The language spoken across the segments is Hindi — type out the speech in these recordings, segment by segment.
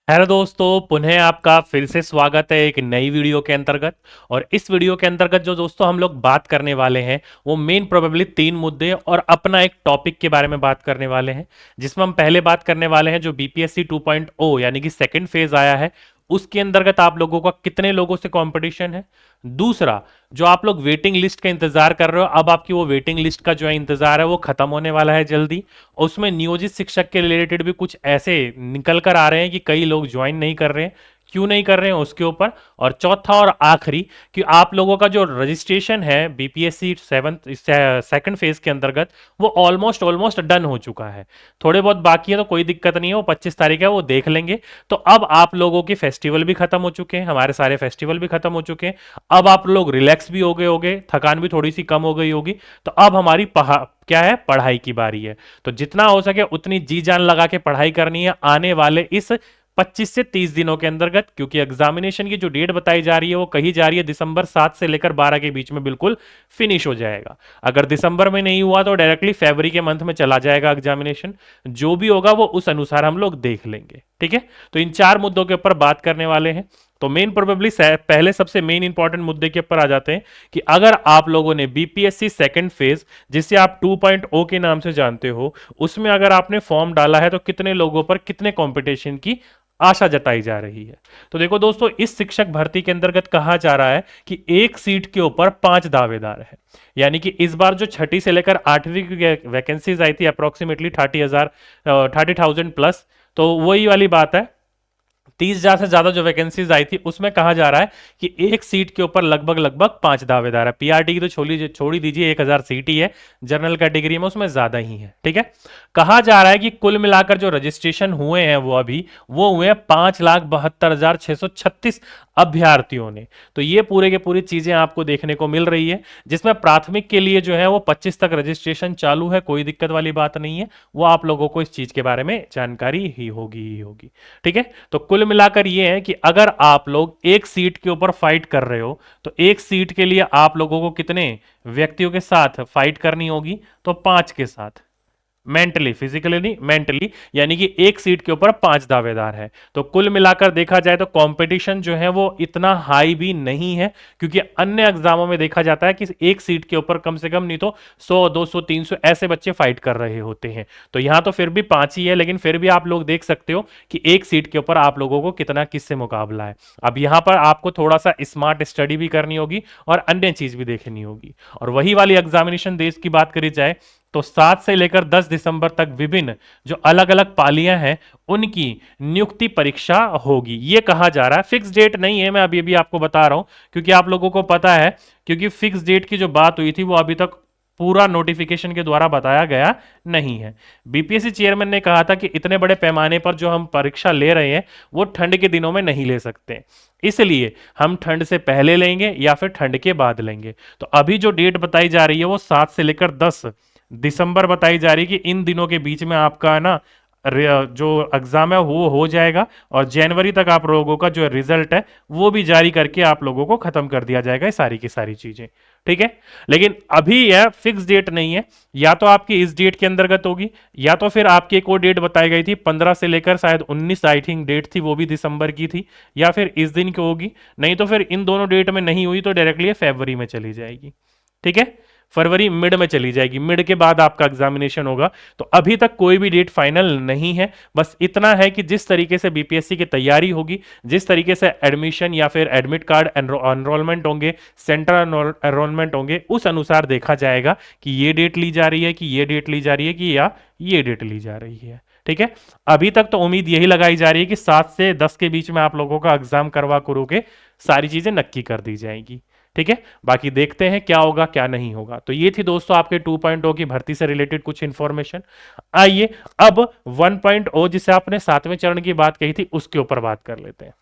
हेलो दोस्तों, पुनः आपका फिर से स्वागत है एक नई वीडियो के अंतर्गत। और इस वीडियो के अंतर्गत जो दोस्तों हम लोग बात करने वाले हैं वो मेन प्रोबेबली 3 मुद्दे और अपना एक टॉपिक के बारे में बात करने वाले हैं। जिसमें हम पहले बात करने वाले हैं जो बीपीएससी 2.0 यानी कि सेकंड फेज आया है, उसके अंतर्गत आप लोगों का कितने लोगों से कंपटीशन है। दूसरा, जो आप लोग वेटिंग लिस्ट का इंतजार कर रहे हो, अब आपकी वो वेटिंग लिस्ट का जो है इंतजार है वो खत्म होने वाला है जल्दी। उसमें नियोजित शिक्षक के रिलेटेड भी कुछ ऐसे निकल कर आ रहे हैं कि कई लोग ज्वाइन नहीं कर रहे हैं, क्यों नहीं कर रहे हैं उसके ऊपर। और चौथा और आखिरी, कि आप लोगों का जो रजिस्ट्रेशन है बीपीएससी सेवंथ सेकंड फेज के अंतर्गत वो ऑलमोस्ट ऑलमोस्ट डन हो चुका है। थोड़े बहुत बाकी है तो कोई दिक्कत नहीं है, वो 25 तारीख है, वो देख लेंगे। तो अब आप लोगों के फेस्टिवल भी खत्म हो चुके हैं, हमारे सारे फेस्टिवल भी खत्म हो चुके हैं। अब आप लोग रिलैक्स भी हो गए होगे, थकान भी थोड़ी सी कम हो गई होगी। तो अब हमारी क्या है, पढ़ाई की बारी है। तो जितना हो सके उतनी जी जान लगा के पढ़ाई करनी है आने वाले इस 25 से 30 दिनों के अंतर्गत, क्योंकि एग्जामिनेशन की जो डेट बताई जा रही है वो कही जा रही है दिसंबर 7 से लेकर 12 के बीच में बिल्कुल फिनिश हो जाएगा। अगर दिसंबर में नहीं हुआ तो डायरेक्टली फरवरी के मंथ में चला जाएगा एग्जामिनेशन। जो भी होगा वो उस अनुसार हम लोग देख लेंगे, ठीक है। तो इन 4 मुद्दों के ऊपर बात करने वाले हैं। तो मेन प्रोबेबली पहले सबसे मेन इंपॉर्टेंट मुद्दे के ऊपर आ जाते हैं कि अगर आप लोगों ने बीपीएससी सेकंड फेज, जिसे आप 2.0 के नाम से जानते हो, उसमें अगर आपने फॉर्म डाला है तो कितने लोगों पर कितने कंपटीशन की आशा जताई जा रही है। तो देखो दोस्तों, इस शिक्षक भर्ती के अंतर्गत कहा जा रहा है कि एक सीट के ऊपर 5 दावेदार हैं। यानी कि इस बार जो छठी से लेकर 8वीं की वैकेंसीज आई थी अप्रोक्सीमेटली 30,000 प्लस, तो वही वाली बात है। 30,000 से ज्यादा जो वैकेंसीज आई थी उसमें कहा जा रहा है कि एक सीट के ऊपर लगभग लगभग 5 दावेदार है। पीआरटी की तो छोड़ ही दीजिए, 1,000 सीट ही है, जनरल कैटेगरी में उसमें ज्यादा ही है, ठीक है। कहा जा रहा है कि कुल मिलाकर जो रजिस्ट्रेशन हुए हैं वो हुए हैं 5,72,636 अभ्यर्थियों ने। तो ये पूरे के पूरी चीजें आपको देखने को मिल रही है, जिसमें प्राथमिक के लिए जो है वो 25 तक रजिस्ट्रेशन चालू है, कोई दिक्कत वाली बात नहीं है। वो आप लोगों को इस चीज के बारे में जानकारी ही होगी, ठीक है। तो कुल मिलाकर ये है कि अगर आप लोग एक सीट के ऊपर फाइट कर रहे हो तो एक सीट के लिए आप लोगों को कितने व्यक्तियों के साथ फाइट करनी होगी, तो 5 के साथ। मेंटली, फिजिकली नहीं, मेंटली, यानी कि एक सीट के ऊपर 5 दावेदार है। तो कुल मिलाकर देखा जाए तो कंपटीशन जो है वो इतना हाई भी नहीं है, क्योंकि अन्य एग्जामों में देखा जाता है कि एक सीट के ऊपर कम से कम नहीं तो 100 200 300 ऐसे बच्चे फाइट कर रहे होते हैं। तो यहां तो फिर भी 5 ही है, लेकिन फिर भी आप लोग देख सकते हो कि एक सीट के ऊपर आप लोगों को कितना किससे मुकाबला है। अब यहां पर आपको थोड़ा सा स्मार्ट स्टडी भी करनी होगी और अन्य चीज भी देखनी होगी। और वही वाली एग्जामिनेशन देश की बात करी जाए तो 7 से लेकर 10 दिसंबर तक विभिन्न जो अलग अलग पालियां हैं उनकी नियुक्ति परीक्षा होगी। ये कहा जा रहा है, फिक्स डेट नहीं है, मैं अभी अभी आपको बता रहा हूं, क्योंकि आप लोगों को पता है, क्योंकि फिक्स डेट की जो बात हुई थी वो अभी तक पूरा नोटिफिकेशन के द्वारा बताया गया नहीं है। बीपीएससी चेयरमैन ने कहा था कि इतने बड़े पैमाने पर जो हम परीक्षा ले रहे हैं वो ठंड के दिनों में नहीं ले सकते, इसलिए हम ठंड से पहले लेंगे या फिर ठंड के बाद लेंगे। तो अभी जो डेट बताई जा रही है वो 7 से लेकर 10 दिसंबर बताई जा रही है कि इन दिनों के बीच में आपका ना जो एग्जाम है वो हो जाएगा, और जनवरी तक आप लोगों का जो रिजल्ट है वो भी जारी करके आप लोगों को खत्म कर दिया जाएगा, ये सारी की सारी चीजें, ठीक है। लेकिन अभी यह फिक्स डेट नहीं है, या तो आपकी इस डेट के अंतर्गत होगी या तो फिर आपकी एक और डेट बताई गई थी 15 से लेकर शायद 19 आई थिंक डेट थी, वो भी दिसंबर की थी, या फिर इस दिन की होगी। नहीं तो फिर इन दोनों डेट में नहीं हुई तो डायरेक्टली फरवरी में चली जाएगी, ठीक है। फरवरी मिड में चली जाएगी, मिड के बाद आपका एग्जामिनेशन होगा। तो अभी तक कोई भी डेट फाइनल नहीं है। बस इतना है कि जिस तरीके से बीपीएससी की तैयारी होगी, जिस तरीके से एडमिशन या फिर एडमिट कार्ड एनरोलमेंट होंगे, सेंट्रल एनरोलमेंट होंगे, उस अनुसार देखा जाएगा कि ये डेट ली जा रही है, कि ये डेट ली जा रही है, कि या ये डेट ली जा रही है, ठीक है। अभी तक तो उम्मीद यही लगाई जा रही है कि 7 से 10 के बीच में आप लोगों का एग्जाम करवा करो के सारी चीजें नक्की कर दी जाएंगी, ठीक है। बाकी देखते हैं क्या होगा क्या नहीं होगा। तो ये थी दोस्तों आपके 2.0 की भर्ती से रिलेटेड कुछ इंफॉर्मेशन। आइए अब 1.0 जिसे आपने 7वें चरण की बात कही थी उसके ऊपर बात कर लेते हैं।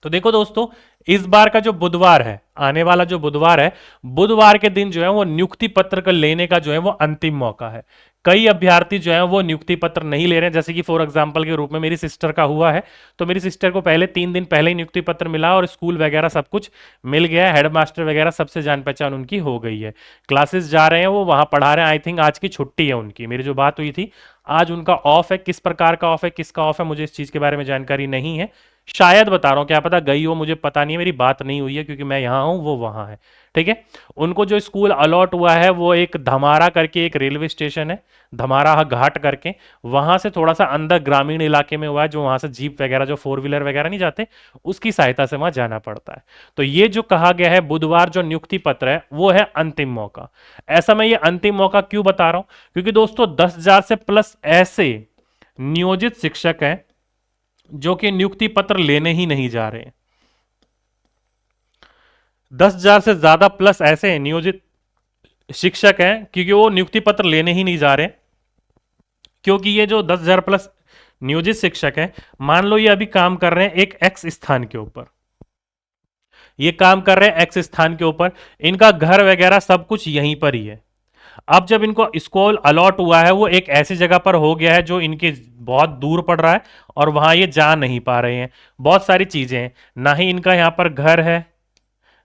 तो देखो दोस्तों, इस बार का जो बुधवार है, आने वाला जो बुधवार है, बुधवार के दिन जो है वो नियुक्ति पत्र का लेने का जो है वो अंतिम मौका है। कई अभ्यर्थी जो है वो नियुक्ति पत्र नहीं ले रहे हैं, जैसे कि फॉर एग्जांपल के रूप में मेरी सिस्टर का हुआ है। तो मेरी सिस्टर को पहले 3 दिन पहले ही नियुक्ति पत्र मिला और स्कूल वगैरह सब कुछ मिल गया, हेडमास्टर वगैरह सबसे जान पहचान उनकी हो गई है, क्लासेस जा रहे हैं, वो वहां पढ़ा रहे हैं। आई थिंक आज की छुट्टी है उनकी, मेरी जो बात हुई थी आज उनका ऑफ है, किस प्रकार का ऑफ है, किसका ऑफ है, मुझे इस चीज के बारे में जानकारी नहीं है। शायद बता रहा हूँ, क्या पता गई हो, मुझे पता नहीं है, मेरी बात नहीं हुई है, क्योंकि मैं यहाँ हूँ वो वहाँ है। ठीक है। उनको जो स्कूल अलॉट हुआ है वो एक धमारा करके एक रेलवे स्टेशन है, धमारा घाट करके, वहां से थोड़ा सा अंदर ग्रामीण इलाके में हुआ है, जो वहां से जीप वगैरह जो फोर व्हीलर वगैरह नहीं जाते, उसकी सहायता से वहां जाना पड़ता है। तो ये जो कहा गया है बुधवार जो नियुक्ति पत्र है वो है अंतिम मौका। ऐसा मैं ये अंतिम मौका क्यों बता रहा हूं, क्योंकि दोस्तों 10,000 से प्लस ऐसे नियोजित शिक्षक हैं जो कि नियुक्ति पत्र लेने ही नहीं जा रहे हैं। 10,000 से ज्यादा प्लस ऐसे नियोजित शिक्षक हैं क्योंकि वो नियुक्ति पत्र लेने ही नहीं जा रहे, क्योंकि ये जो 10,000 प्लस नियोजित शिक्षक हैं, मान लो ये अभी काम कर रहे हैं एक एक्स स्थान के ऊपर, ये काम कर रहे हैं एक्स स्थान के ऊपर, इनका घर वगैरह सब कुछ यहीं पर ही है। अब जब इनको स्कूल अलॉट हुआ है वो एक ऐसी जगह पर हो गया है जो इनके बहुत दूर पड़ रहा है और वहां ये जा नहीं पा रहे हैं। बहुत सारी चीजें हैं, ना ही इनका यहाँ पर घर है,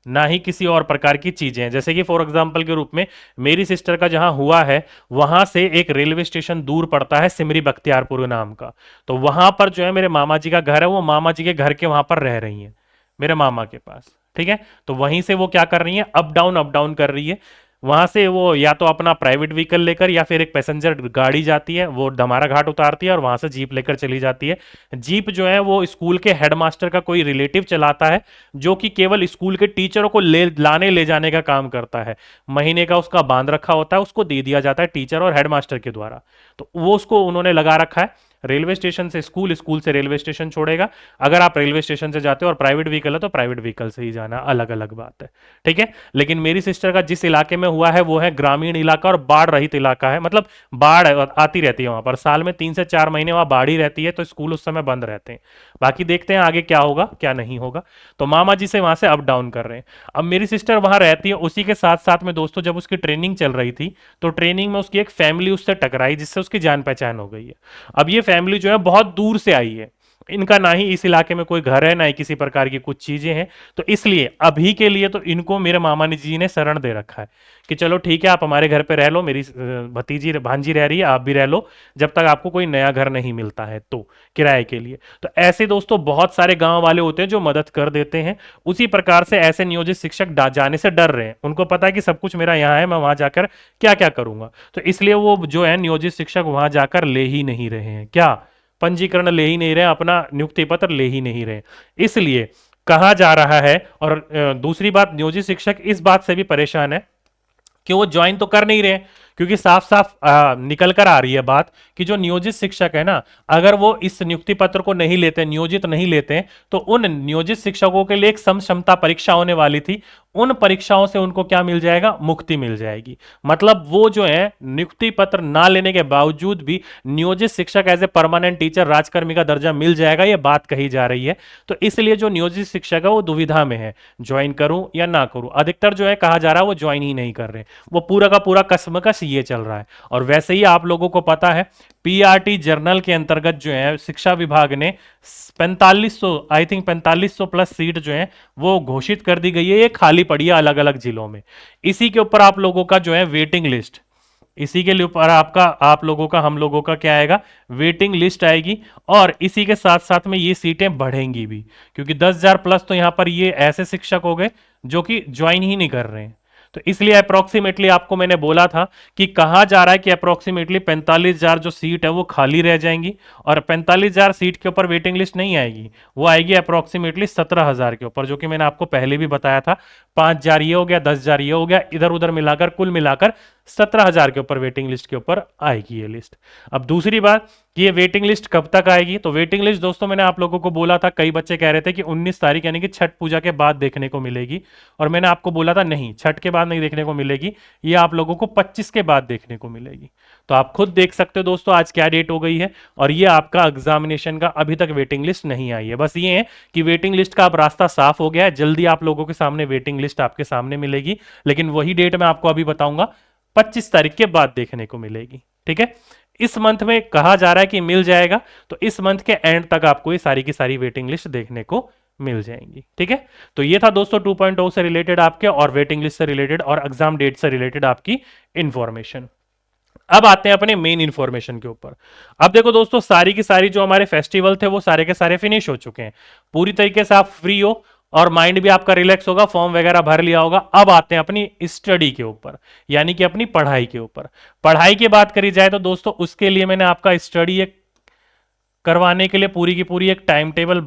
ना ही किसी और प्रकार की चीजें हैं। जैसे कि फॉर एग्जांपल के रूप में मेरी सिस्टर का जहां हुआ है वहां से एक रेलवे स्टेशन दूर पड़ता है सिमरी बख्तियारपुर नाम का, तो वहां पर जो है मेरे मामा जी का घर है, वो मामा जी के घर के वहां पर रह रही हैं मेरे मामा के पास। ठीक है। तो वहीं से वो क्या कर रही है, अप डाउन कर रही है। वहां से वो या तो अपना प्राइवेट व्हीकल लेकर या फिर एक पैसेंजर गाड़ी जाती है, वो डमारा घाट उतारती है और वहां से जीप लेकर चली जाती है। जीप जो है वो स्कूल के हेडमास्टर का कोई रिलेटिव चलाता है, जो कि केवल स्कूल के टीचरों को ले जाने का काम करता है। महीने का उसका बांध रखा होता है, उसको दे दिया जाता है टीचर और हेडमास्टर के द्वारा। तो वो उसको उन्होंने लगा रखा है, रेलवे स्टेशन से स्कूल, स्कूल से रेलवे स्टेशन छोड़ेगा। अगर आप रेलवे स्टेशन से जाते हो और प्राइवेट व्हीकल है तो प्राइवेट व्हीकल से ही जाना, अलग अलग बात है। ठीक है। लेकिन मेरी सिस्टर का जिस इलाके में हुआ है वो है ग्रामीण इलाका और बाढ़ रहित इलाका है, मतलब बाढ़ आती रहती है वहां पर, साल में 3 से 4 महीने वहां बाढ़ ही रहती है, तो स्कूल उस समय बंद रहते हैं। बाकी देखते हैं आगे क्या होगा क्या नहीं होगा। तो मामा जी से वहां से अप डाउन कर रहे हैं। अब मेरी सिस्टर वहां रहती है, उसी के साथ साथ में दोस्तों जब उसकी ट्रेनिंग चल रही थी तो ट्रेनिंग में उसकी एक फैमिली उससे टकराई जिससे उसकी जान पहचान हो गई है। अब ये फैमिली जो है बहुत दूर से आई है, इनका ना ही इस इलाके में कोई घर है ना ही किसी प्रकार की कुछ चीजें हैं, तो इसलिए अभी के लिए तो इनको मेरे मामा जी ने शरण दे रखा है कि चलो ठीक है आप हमारे घर पे रह लो, मेरी भतीजी भांजी रह रही है, आप भी रह लो जब तक आपको कोई नया घर नहीं मिलता है तो किराए के लिए। तो ऐसे दोस्तों बहुत सारे गांव वाले होते हैं जो मदद कर देते हैं। उसी प्रकार से ऐसे नियोजित शिक्षक जाने से डर रहे हैं, उनको पता है कि सब कुछ मेरा यहाँ है, मैं वहां जाकर क्या क्या करूंगा, तो इसलिए वो जो है नियोजित शिक्षक वहां जाकर ले ही नहीं रहे हैं, क्या पंजीकरण ले ही नहीं रहे, अपना नियुक्ति पत्र ले ही नहीं रहे। इसलिए कहा जा रहा है, और दूसरी बात नियोजित शिक्षक इस बात से भी परेशान है कि वो ज्वाइन तो कर नहीं रहे, क्योंकि साफ साफ निकल कर आ रही है बात कि जो नियोजित शिक्षक है ना, अगर वो इस नियुक्ति पत्र को नहीं लेते, नियोजित नहीं लेते, तो उन नियोजित शिक्षकों के लिए एक सम क्षमता परीक्षा होने वाली थी, उन परीक्षाओं से उनको क्या मिल जाएगा, मुक्ति मिल जाएगी। मतलब वो जो है नियुक्ति पत्र ना लेने के बावजूद भी नियोजित शिक्षक एज ए परमानेंट टीचर राजकर्मी का दर्जा मिल जाएगा, ये बात कही जा रही है। तो इसलिए जो नियोजित शिक्षक है वो दुविधा में है, ज्वाइन करूं या ना करूं। अधिकतर जो है कहा जा रहा है वो ज्वाइन ही नहीं कर रहे, वो पूरा का पूरा कसमकस ये चल रहा है। और वैसे ही आप लोगों को पता है पीआरटी जर्नल के अंतर्गत जो है शिक्षा विभाग ने 4500 आई थिंक 4500 प्लस सीट जो है वो घोषित कर दी गई है, ये खाली पड़ी है अलग अलग जिलों में। इसी के ऊपर आप लोगों का जो है वेटिंग लिस्ट, इसी के ऊपर आपका आप लोगों का हम लोगों का क्या आएगा, वेटिंग लिस्ट आएगी। और इसी के साथ साथ में ये सीटें बढ़ेंगी भी, क्योंकि 10,000 प्लस तो यहां पर ये ऐसे शिक्षक हो गए जो कि ज्वाइन ही नहीं कर रहे हैं। तो इसलिए अप्रोक्सीमेटली आपको मैंने बोला था कि कहा जा रहा है कि अप्रोक्सीमेटली 45,000 जो सीट है वो खाली रह जाएंगी, और 45,000 सीट के ऊपर वेटिंग लिस्ट नहीं आएगी, वो आएगी अप्रोक्सीमेटली 17,000 के ऊपर, जो कि मैंने आपको पहले भी बताया था। 5,000 ये हो गया, 10,000 ये हो गया, इधर उधर मिलाकर कुल मिलाकर 17,000 के ऊपर वेटिंग लिस्ट के ऊपर आएगी ये लिस्ट। अब दूसरी बात कि ये वेटिंग लिस्ट कब तक आएगी, तो वेटिंग लिस्ट दोस्तों मैंने आप लोगों को बोला था, कई बच्चे कह रहे थे कि 19 तारीख यानी कि छठ पूजा के बाद देखने को मिलेगी, और मैंने आपको बोला था नहीं, छठ के बाद नहीं देखने को मिलेगी, ये आप लोगों को 25 के बाद देखने को मिलेगी। तो आप खुद देख सकते हो दोस्तों आज क्या डेट हो गई है, और ये आपका एग्जामिनेशन का अभी तक वेटिंग लिस्ट नहीं आई है। बस ये है कि वेटिंग लिस्ट का अब रास्ता साफ हो गया है, जल्दी आप लोगों के सामने वेटिंग लिस्ट आपके सामने मिलेगी, लेकिन वही डेट मैं आपको अभी बताऊंगा, 25 तारीख के बाद देखने को मिलेगी। ठीक है। इस मंथ में कहा जा रहा है कि मिल जाएगा, तो इस मंथ के एंड तक आपको ये सारी की सारी वेटिंग लिस्ट देखने को मिल जाएंगी। ठीक है। तो ये था दोस्तों 2.0 से रिलेटेड आपके, और वेटिंग लिस्ट से रिलेटेड और एग्जाम डेट से रिलेटेड आपकी इंफॉर्मेशन। अब आते हैं अपने मेन इंफॉर्मेशन के ऊपर। अब देखो दोस्तों, सारी की सारी जो हमारे फेस्टिवल थे वो सारे के सारे फिनिश हो चुके हैं, पूरी तरीके से आप फ्री हो और माइंड भी आपका रिलैक्स होगा, फॉर्म वगैरह भर लिया होगा। अब आते हैं अपनी स्टडी के ऊपर, यानी कि अपनी पढ़ाई के ऊपर। पढ़ाई की बात करी जाए तो दोस्तों, उसके लिए मैंने आपका स्टडी एक करवाने के लिए पूरी की पूरी एक टाइम टेबल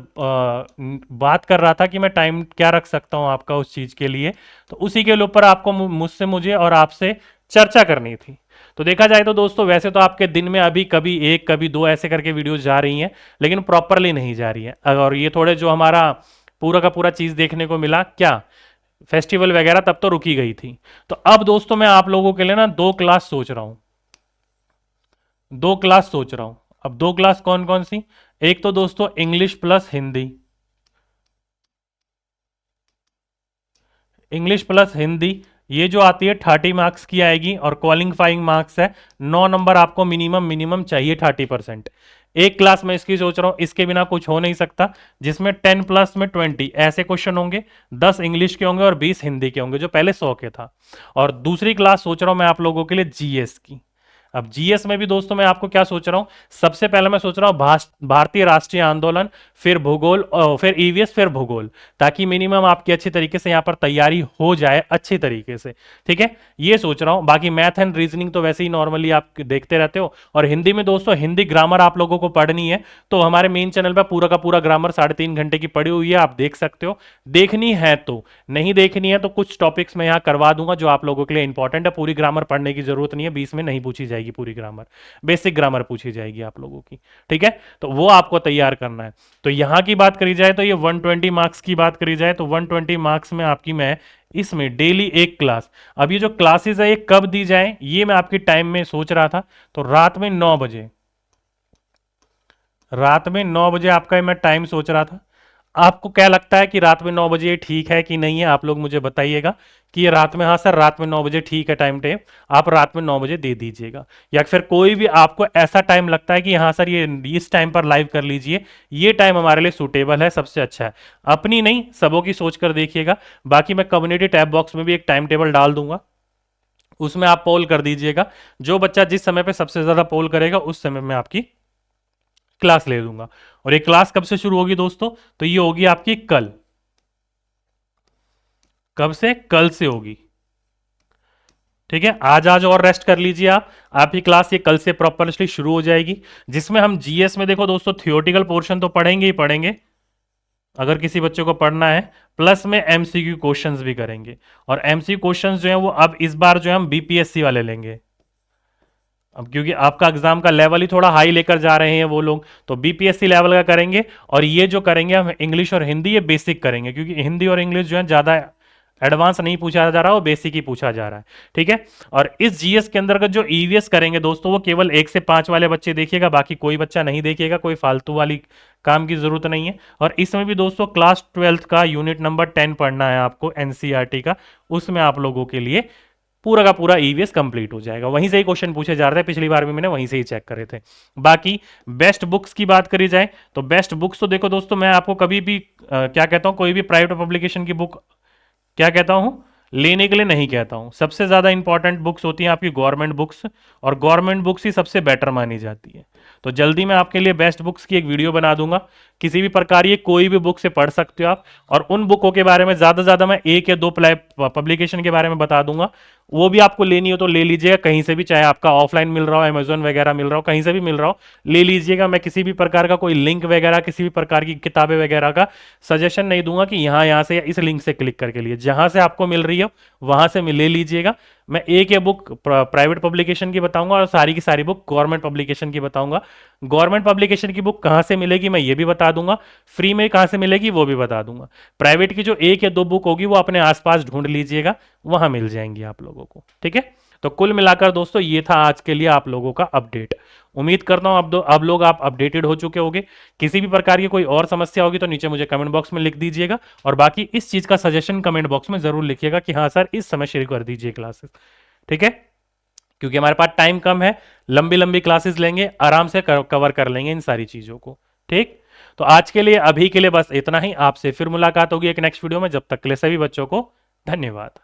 बात कर रहा था कि मैं टाइम क्या रख सकता हूं आपका उस चीज के लिए। तो उसी के ऊपर आपको मुझसे मुझे और आपसे चर्चा करनी थी। तो देखा जाए तो दोस्तों, वैसे तो आपके दिन में अभी कभी एक कभी दो ऐसे करके वीडियोस जा रही हैं, लेकिन प्रॉपरली नहीं जा रही है। और ये थोड़े जो हमारा पूरा का पूरा चीज देखने को मिला क्या, फेस्टिवल वगैरह, तब तो रुकी गई थी। तो अब दोस्तों मैं आप लोगों के लिए ना दो क्लास सोच रहा हूं, दो क्लास सोच रहा हूं। अब दो क्लास कौन कौन सी? एक तो दोस्तों English plus Hindi, English plus Hindi, ये जो आती है 30 मार्क्स की आएगी और क्वालिफाइंग मार्क्स है 9 नंबर, आपको मिनिमम मिनिमम चाहिए 30%। एक क्लास में इसकी सोच रहा हूं, इसके बिना कुछ हो नहीं सकता, जिसमें 10 प्लस में 20 ऐसे क्वेश्चन होंगे, 10 इंग्लिश के होंगे और 20 हिंदी के होंगे, जो पहले 100 के था। और दूसरी क्लास सोच रहा हूं मैं आप लोगों के लिए जीएस की। अब जीएस में भी दोस्तों मैं आपको क्या सोच रहा हूं, सबसे पहले मैं सोच रहा हूं भारतीय राष्ट्रीय आंदोलन, फिर भूगोल, फिर ईवीएस, फिर भूगोल, ताकि मिनिमम आपकी अच्छी तरीके से यहां पर तैयारी हो जाए अच्छी तरीके से। ठीक है, ये सोच रहा हूं। बाकी मैथ एंड रीजनिंग तो वैसे ही नॉर्मली आप देखते रहते हो। और हिंदी में दोस्तों, हिंदी ग्रामर आप लोगों को पढ़नी है, तो हमारे मेन चैनल पर पूरा का पूरा ग्रामर 3.5 घंटे की पड़ी हुई है, आप देख सकते हो। देखनी है तो, नहीं देखनी है तो कुछ टॉपिक्स मैं यहां करवा दूंगा जो आप लोगों के लिए इंपॉर्टेंट है। पूरी ग्रामर पढ़ने की जरूरत नहीं है, 20 में नहीं पूछी जाएगी पूरी ग्रामर, बेसिक ग्रामर पूछी जाएगी आप लोगों की। ठीक है, तो वो आपको तैयार करना है। तो यहां की बात करी जाए तो ये 120 मार्क्स की बात करी जाए तो 120 मार्क्स में आपकी मैं इसमें डेली एक क्लास, अब ये जो क्लासेस है ये कब दी जाए, ये मैं आपकी टाइम में सोच रहा था। तो रात में 9 बजे, रात में 9 बजे आपका मैं टाइम सोच रहा था। आपको क्या लगता है कि रात में 9 बजे ठीक है कि नहीं है? आप लोग मुझे बताइएगा कि ये रात में, हाँ सर रात में 9 बजे ठीक है टाइम टेप, आप रात में 9 बजे दे दीजिएगा। या फिर कोई भी आपको ऐसा टाइम लगता है कि हाँ सर ये इस टाइम पर लाइव कर लीजिए, ये टाइम हमारे लिए सूटेबल है, सबसे अच्छा है। अपनी नहीं, सबों की सोच कर देखिएगा। बाकी मैं कम्युनिटी टैब बॉक्स में भी एक टाइम टेबल डाल दूंगा, उसमें आप पोल कर दीजिएगा। जो बच्चा जिस समय पे सबसे ज्यादा पोल करेगा उस समय में आपकी क्लास ले लूंगा। और ये क्लास कब से शुरू होगी दोस्तों? तो ये होगी आपकी कल। कब से? कल से होगी। ठीक है, आज आज और रेस्ट कर लीजिए आप, आपकी क्लास ये कल से प्रॉपरली शुरू हो जाएगी। जिसमें हम जीएस में देखो दोस्तों, थियोरटिकल पोर्शन तो पढ़ेंगे ही पढ़ेंगे, अगर किसी बच्चे को पढ़ना है, प्लस में एमसीक्यू क्वेश्चंस भी करेंगे। और एमसीक्यू क्वेश्चंस जो है वो अब इस बार जो है हम बीपीएससी वाले लेंगे। अब क्योंकि आपका एग्जाम का लेवल ही थोड़ा हाई लेकर जा रहे हैं वो लोग, तो बीपीएससी लेवल का करेंगे। और ये जो करेंगे हम इंग्लिश और हिंदी, ये बेसिक करेंगे, क्योंकि हिंदी और इंग्लिश जो है ज़्यादा एडवांस नहीं पूछा जा रहा, वो बेसिक ही पूछा जा रहा है। ठीक है, और इस जीएस के अंदर जो ईवीएस करेंगे दोस्तों, वो केवल 1 से 5 वाले बच्चे देखिएगा, बाकी कोई बच्चा नहीं देखेगा, कोई फालतू वाली काम की जरूरत नहीं है। और इसमें भी दोस्तों क्लास 12th का यूनिट नंबर 10 पढ़ना है आपको, एनसीईआरटी का, उसमें आप लोगों के लिए पूरा का पूरा ईवीएस कंप्लीट हो जाएगा। वहीं से ही क्वेश्चन पूछे जा रहे थे, पिछली बार भी मैंने वहीं से ही चेक करे थे। बाकी बेस्ट बुक्स की बात करी जाए तो बेस्ट बुक्स तो देखो दोस्तों, मैं आपको कभी भी क्या कहता हूं, कोई भी प्राइवेट पब्लिकेशन की बुक क्या कहता हूं, लेने के लिए नहीं कहता हूं। सबसे ज्यादा इंपॉर्टेंट बुक्स होती हैं आपकी गवर्नमेंट बुक्स, और गवर्नमेंट बुक्स ही सबसे बेटर मानी जाती है। तो जल्दी मैं आपके लिए बेस्ट बुक्स की एक वीडियो बना दूंगा, किसी भी प्रकार ये कोई भी बुक से पढ़ सकते हो आप। और उन बुकों के बारे में ज्यादा से ज्यादा मैं 1 या 2 पब्लिकेशन के बारे में बता दूंगा, वो भी आपको लेनी हो तो ले लीजिएगा कहीं से भी, चाहे आपका ऑफलाइन मिल रहा हो, अमेजोन वगैरह मिल रहा हो, कहीं से भी मिल रहा हो, ले लीजिएगा। मैं किसी भी प्रकार का कोई लिंक वगैरह, किसी भी प्रकार की किताबें वगैरह का सजेशन नहीं दूंगा कि यहाँ से या इस लिंक से क्लिक करके लिए, जहां से आपको मिल रही हो वहां से ले लीजिएगा। मैं एक ये बुक प्राइवेट पब्लिकेशन की बताऊंगा और सारी की सारी बुक गवर्नमेंट पब्लिकेशन की बताऊंगा। गवर्नमेंट पब्लिकेशन की बुक कहां से मिलेगी मैं ये भी बता दूंगा, फ्री में कहां से मिलेगी वो भी बता दूंगा। प्राइवेट की जो 1 या 2 बुक होगी वो अपने आसपास ढूंढ लीजिएगा, वहां मिल जाएंगी आप लोगों को। ठीक है, तो कुल मिलाकर दोस्तों ये था आज के लिए आप लोगों का अपडेट। उम्मीद करता हूं अब लोग आप अपडेटेड हो चुके होंगे। किसी भी प्रकार की कोई और समस्या होगी तो नीचे मुझे कमेंट बॉक्स में लिख दीजिएगा, और बाकी इस चीज का सजेशन कमेंट बॉक्स में जरूर लिखिएगा कि हाँ सर इस समय शुरू कर दीजिए क्लासेस। ठीक है, क्योंकि हमारे पास टाइम कम है, लंबी लंबी क्लासेस लेंगे, आराम से कवर कर लेंगे इन सारी चीजों को। ठीक, तो आज के लिए अभी के लिए बस इतना ही, आपसे फिर मुलाकात होगी एक नेक्स्ट वीडियो में। जब तक के लिए सभी बच्चों को धन्यवाद।